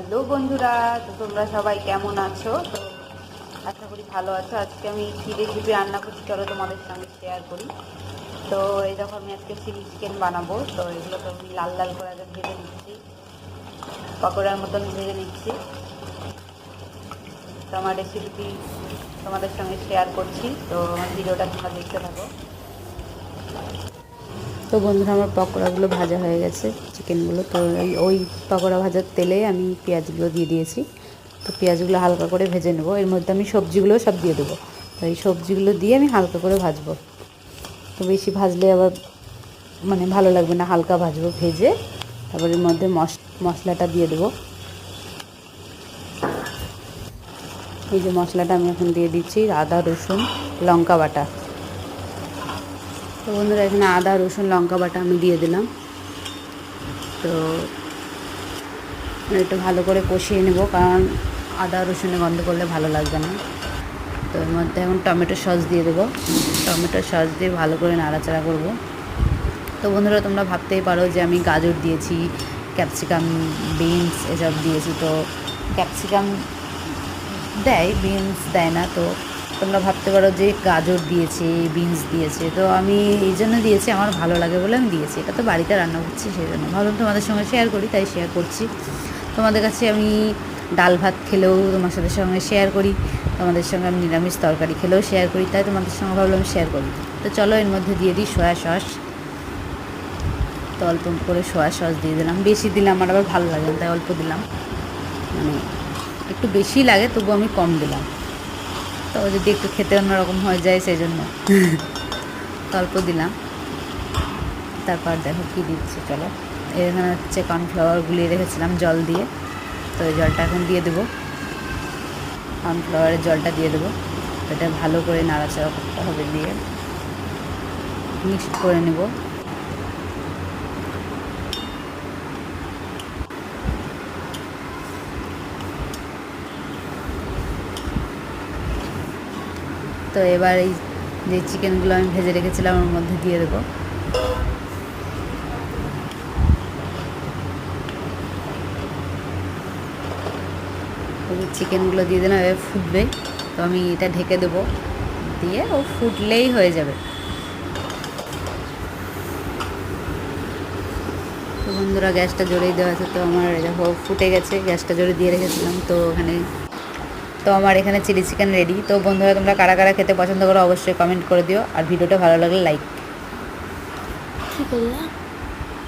Hello বন্ধুরা, তো তোমরা সবাই কেমন আছো? তো আশা করি ভালো আছো। আজকে আমি কী রেসিপি রান্না করছি চলো তোমাদের সঙ্গে শেয়ার করি। তো এই দেখো, আমি আজকে চিলি চিকেন বানাবো। তো এগুলো তো আমি লাল লাল করে আগে ভেজে নিচ্ছি, পকোড়ার মতন ভেজে নিচ্ছি। তো আমার রেসিপিটি তোমাদের সঙ্গে শেয়ার করছি, তো আমার ভিডিওটা তোমরা দেখতে থাকো। তো বন্ধুরা, আমার পকোড়াগুলো ভাজা হয়ে গেছে, চিকেনগুলো। তো ওই পকোড়া ভাজার তেলে আমি পেঁয়াজগুলো দিয়ে দিয়েছি। তো পেঁয়াজগুলো হালকা করে ভেজে নেবো, এর মধ্যে আমি সবজিগুলো সব দিয়ে দেবো। তো এই সবজিগুলো দিয়ে আমি হালকা করে ভাজবো। তো বেশি ভাজলে আবার ভালো লাগবে না, হালকা ভাজবো ভেজে। তারপর এর মধ্যে মশলাটা দিয়ে দেবো। এই যে মশলাটা আমি এখন দিয়ে দিচ্ছি, আদা রসুন লঙ্কা বাটা। তো বন্ধুরা, এখানে আদা রসুন লঙ্কা বাটা আমি দিয়ে দিলাম। তো একটু ভালো করে কষিয়ে নেব, কারণ আদা রসুনে গন্ধ করলে ভালো লাগবে না। তো এর মধ্যে এখন টমেটো সস দিয়ে দেবো। টমেটো সস দিয়ে ভালো করে নাড়াচাড়া করব। তো বন্ধুরা, তোমরা ভাবতেই পারো যে আমি গাজর দিয়েছি, ক্যাপসিকাম, বিনস এসব দিয়েছি। তো ক্যাপসিকাম দেয়, বিনস দেয় না। তো তোমরা ভাবতে পারো যে গাজর দিয়েছে, বিনস দিয়েছে। তো আমি এই জন্য দিয়েছি, আমার ভালো লাগে বলে আমি দিয়েছি। এটা তো বাড়িতে রান্না করছি, সেই জন্য ভাবলাম তোমাদের সঙ্গে শেয়ার করি, তাই শেয়ার করছি। তোমাদের কাছে আমি ডাল ভাত খেলেও তোমার সাথে সঙ্গে শেয়ার করি, তোমাদের সঙ্গে আমি নিরামিষ তরকারি খেলেও শেয়ার করি, তাই তোমাদের সঙ্গে ভাবলাম শেয়ার করি। তো চলো, এর মধ্যে দিয়ে দিই সয়া সস। তো অল্প করে সয়া সস দিয়ে দিলাম, বেশি দিলে আমার আবার ভালো লাগে না, তাই অল্প দিলাম। একটু বেশি লাগে, তবু আমি কম দিলাম। তো যদি একটু খেতে অন্যরকম হয়ে যায়, সেই জন্য অল্প দিলাম। তারপর দেখো কী দিচ্ছি, চলো। এখানে হচ্ছে কর্নফ্লাওয়ার গুলিয়ে রেখেছিলাম জল দিয়ে। তো এই জলটা এখন দিয়ে দেবো, কর্নফ্লাওয়ারের জলটা দিয়ে দেবো। এটা ভালো করে নাড়াচাড়া করতে হবে, দিয়ে মিক্সড করে নেব। তো এবার এই যে চিকেনগুলো আমি ভেজে রেখেছিলাম ওর মধ্যে দিয়ে দেবো। চিকেনগুলো দিয়ে দিলাম, এবার ফুটবে। তো আমি এটা ঢেকে দেবো, দিয়ে ও ফুটলেই হয়ে যাবে। তো বন্ধুরা, গ্যাসটা জোরেই দেওয়া আছে। তো আমার দেখো ফুটে গেছে, গ্যাসটা জোরে দিয়ে রেখেছিলাম। তো আমার এখানে চিলি চিকেন রেডি। তো বন্ধুরা, তোমরা কারা কারা খেতে পছন্দ করো অবশ্যই কমেন্ট করে দিও, আর ভিডিওটা ভালো লাগলে লাইক।